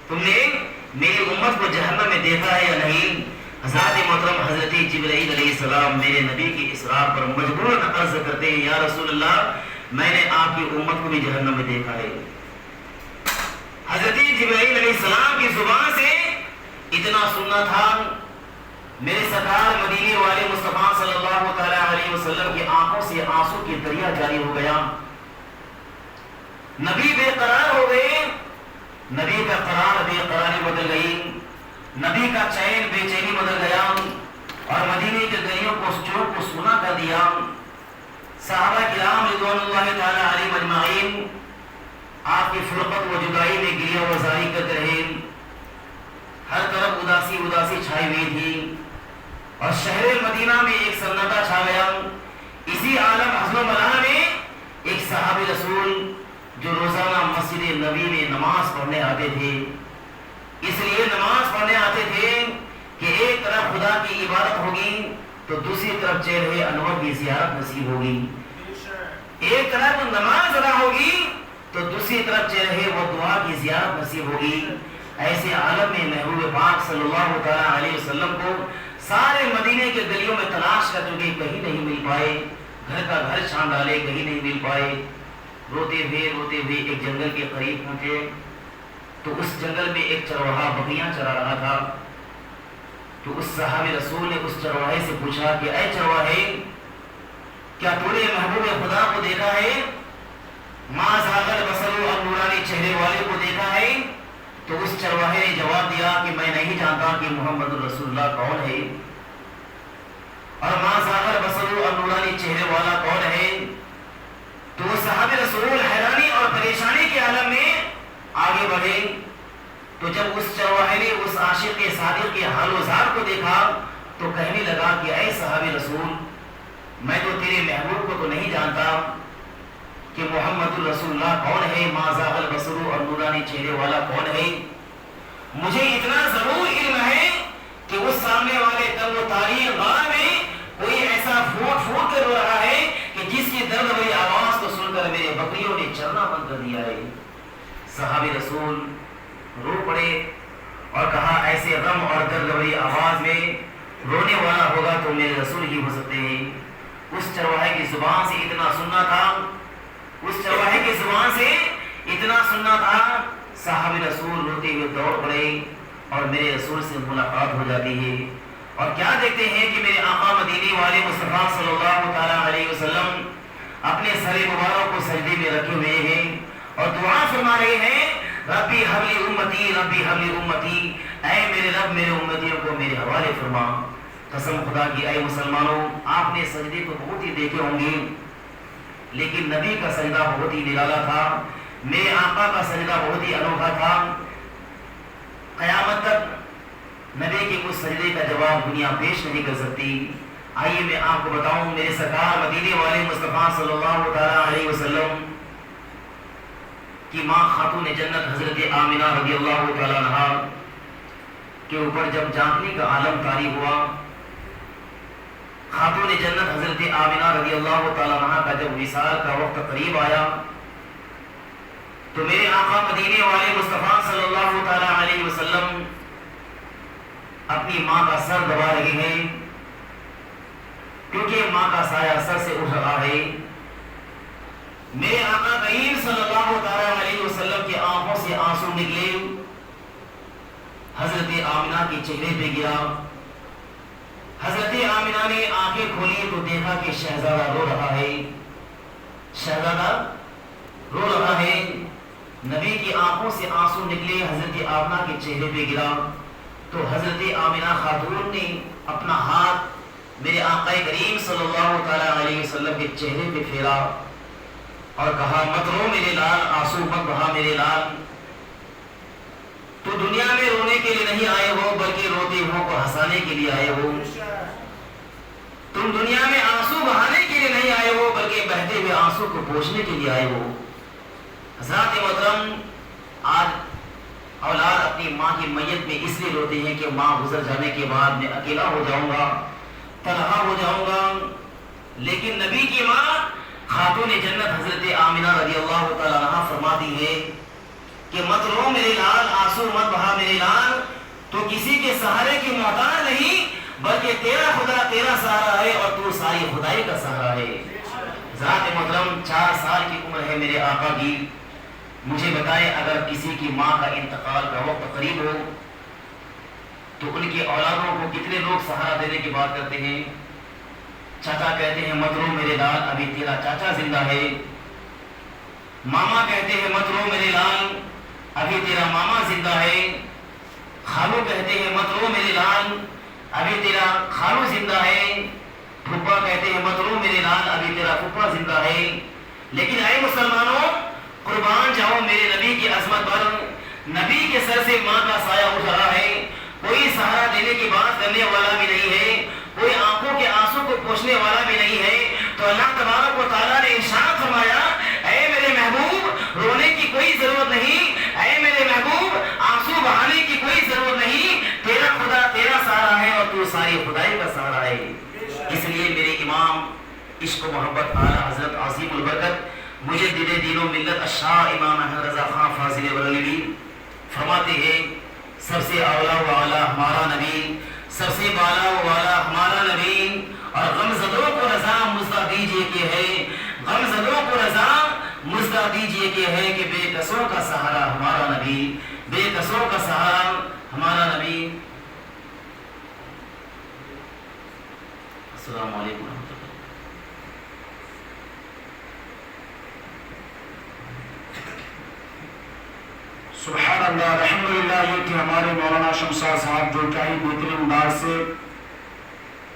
تم نے میری امت کو جہنم میں دیکھا ہے یا نہیں؟ حضرت محترم حضرت جبرائیل علیہ السلام میرے نبی کی اسرار پر مجبوراً عرض کرتے ہیں یا رسول اللہ میں نے آپ کی امت کو بھی جہنم میں دیکھا ہے۔ حضرت جبرائیل علیہ السلام کی زبان سے اتنا سننا تھا، میرے سرکار مدینے والے مصطفیٰ صلی اللہ تعالی علیہ وسلم کی آنکھوں سے آنسو کی دریا جاری ہو گیا، نبی بے قرار ہو گئے، نبی کا قرار بے قراری بدل گئی، نبی کا چین بے چینی بدل گیا اور مدینے کے گلیوں کو چوک کو سونا کر دیا۔ صحابہ کرام رضوان اللہ تعالی علیہم اجمعین آپ کی فرقت و جدائی میں گریہ و زاری کرتے رہے، ہر طرف اداسی اداسی چھائی ہوئی تھی اور شہر مدینہ میں ایک سناٹا چھا گیا۔ اسی عالم حزن و ملال میں ایک صحابی رسول جو روزانہ مسجد نبی میں نماز پڑھنے آتے تھے، اس لیے نماز پڑھنے آتے تھے کہ ایک طرف خدا کی عبادت ہوگی تو دوسری طرف چہرے انور کی زیارت نصیب ہوگی، ایک طرف نماز ادا ہوگی تو دوسری طرف چہرے وہ دعا کی زیارت نصیب ہوگی۔ ایسے عالم میں محبوب پاک صلی اللہ تعالی علیہ وسلم کو سارے مدینے کے گلیوں میں تلاش کر چکے، کہیں نہیں مل پائے، گھر کا گھر چھان ڈالے کہیں نہیں مل پائے۔ روتے ہوئے ایک جنگل کے قریب پہنچے تو اس جنگل میں ایک چرواہا بکریاں چرا رہا تھا، تو اس صحابی رسول نے اس چرواہے سے پوچھا کہ اے چرواہے کیا تو نے محبوب خدا کو دیکھا ہے؟ ما زاغ البصر، اور نورانی چہرے والے کو دیکھا ہے؟ تو اس چرواہے نے جواب دیا کہ میں نہیں جانتا کہ محمد رسول اللہ کون ہے، اور ما زاغ البصر، اور نورانی چہرے والا کون ہے؟ تو وہ صحابی رسول حیرانی اور پریشانی کے عالم میں آگے بڑھے، تو جب اس چرواہے نے اس عاشق صادق کے حال و زار کو دیکھا تو کہنے لگا کہ اے صحابی رسول میں تو تیرے محبوب کو تو نہیں جانتا کہ محمد رسول اللہ کون ہے، ما زاغ البصر اور نورانی چہرے والا کون ہے۔ مجھے اتنا ضرور علم ہے کہ اس سامنے والے تنگ و تاریخ غار میں کوئی ایسا پھوٹ کر رو رہا ہے کہ جس کی درد بھری آواز کو سن کر میرے بکریوں نے چرنا بند کر دیا ہے۔ صحابی رسول رو پڑے اور کہا ایسے غم اور درد بھری آواز میں رونے والا ہوگا تو میرے رسول ہی ہو سکتے ہیں۔ اس چرواہے کی زبان سے اتنا سننا تھا، اس چرواہے کی زبان سے اتنا سننا تھا، صحابی رسول روتے ہوئے دوڑ پڑے اور میرے رسول سے ملاقات ہو جاتی ہے، اور کیا دیکھتے ہیں کہ میرے آقا مدینے والے مصطفیٰ صلی اللہ تعالی علیہ وسلم اپنے سر مبارک کو سجدے میں رکھے ہوئے ہیں اور دعا فرما رہے ہیں ربی حبلی امتی، ربی حبلی امتی، اے میرے رب میرے امتیوں کو میرے حوالے فرما۔ قسم خدا کی اے مسلمانوں، آپ نے سجدے کو بہت ہی دیکھے ہوں گے لیکن نبی کا سجدہ بہت ہی نرالا تھا، میرے آقا کا سجدہ بہت ہی انوکھا تھا۔ قیامت تک نبی کے اس سجدے کا جواب دنیا پیش نہیں کر سکتی۔ آئیے میں آپ کو بتاؤں، میرے سرکار مدینے والے مصطفیٰ صلی اللہ تعالی علیہ وسلم کی ماں خاتون جنت حضرت آمنہ رضی اللہ تعالی عنہا کے اوپر جب جاننے کا عالم طاری ہوا، خاتون جنت حضرت آمنہ رضی اللہ تعالی عنہا کا جب وصال کا وقت قریب آیا تو میرے آقا مدینے والے مصطفیٰ صلی اللہ تعالی علیہ وسلم اپنی ماں کا سر دبا رہے ہیں کیونکہ ماں کا سایہ سر سے اٹھ رہا ہے۔ میرے آقا کریم صلی اللہ تعالی علیہ وسلم کی آنکھوں سے آنسو نکلے، حضرت آمنہ کے چہرے پہ گرا، حضرت آمنہ نے آنکھیں کھولی تو دیکھا کہ شہزادہ رو رہا ہے، شہزادہ رو رہا ہے۔ نبی کی آنکھوں سے آنسو نکلے، حضرت آمنہ کے چہرے پہ گرا تو حضرت آمنہ خاتون نے اپنا ہاتھ میرے آقا کریم صلی اللہ تعالی علیہ وسلم کے چہرے پہ پھیرا اور کہا مت رو میرے لال، آنسو مت بہا میرے لال، تو دنیا میں رونے کے لیے نہیں آئے ہو بلکہ روتے ہو کو ہنسانے کے لیے آئے ہو، تم دنیا میں آنسو بہانے کے لیے نہیں آئے ہو بلکہ بہتے ہوئے آنسو کو پوچھنے کے لیے آئے ہو۔ حضرات محترم، آج اولاد اپنی ماں کی میت میں اس لیے روتے ہیں کہ ماں گزر جانے کے بعد میں اکیلا ہو جاؤں گا، تنہا ہو جاؤں گا، لیکن نبی کی ماں خاتون جنت حضرت آمنہ رضی اللہ تعالی عنہا فرماتی ہے کہ مت رو میرے لال، آنسو مت بہا میرے لال، تو کسی کے سہارے کی محتاج نہیں، بلکہ تیرا خدا تیرا سہارا ہے اور تو ساری خدائی کا سہارا ہے۔ ذات محترم 4 سال کی عمر ہے میرے آقا کی، مجھے بتائے اگر کسی کی ماں کا انتقال کا وقت قریب ہو تو ان کی اولادوں کو کتنے لوگ سہارا دینے کی بات کرتے ہیں؟ چاچا کہتے ہیں مت رو میرے لال، ابھی تیرا چاچا زندہ ہے۔ ماما کہتے ہیں مت رو میرے لال، ابھی تیرا ماما زندہ ہے۔ خالو کہتے ہیں مت رو میرے لال، ابھی تیرا خالو زندہ ہے۔ پھپھا کہتے ہیں مت رو میرے لال، ابھی تیرا پھپھا زندہ ہے۔ لیکن اے مسلمانوں، قربان جاؤ میرے نبی کی عظمت پر، نبی کے سر سے ماں کا سایہ اٹھ رہا ہے، کوئی سہارا دینے کی بات کرنے والا بھی نہیں ہے، کوئی آنکھوں کے آنسو کو پوچھنے والا بھی نہیں ہے، تو اللہ تبارک و تعالیٰ نے ارشاد فرمایا اے میرے محبوب رونے کی کوئی ضرورت نہیں، اے میرے محبوب آنسو بہانے کی کوئی ضرورت نہیں، تیرا خدا تیرا سہارا ہے اور تو ساری خدائی کا سہارا ہے۔ اس لیے میرے امام عشق و محبت اعلیٰ حضرت عظیم البرکت مجدد دین و ملت الشاہ امام احمد رضا خان فاضل بریلوی فرماتے ہیں سب سے اولا و اعلیٰ ہمارا نبی، سب سے بالا و والا ہمارا نبی، اور غمزدوں کو رضا مزدہ دیجئے کہ ہے، غمزدوں کو رضا مزدہ دیجئے کہ ہے کہ بے کسوں کا سہارا ہمارا نبی، بے کسوں کا سہارا ہمارا نبی۔ السلام علیکم ورحمۃ اللہ۔ سبحان اللہ، الحمدللہ، یہ کہ ہمارے مولانا شمشاد صاحب جو کہیں بہترین انداز سے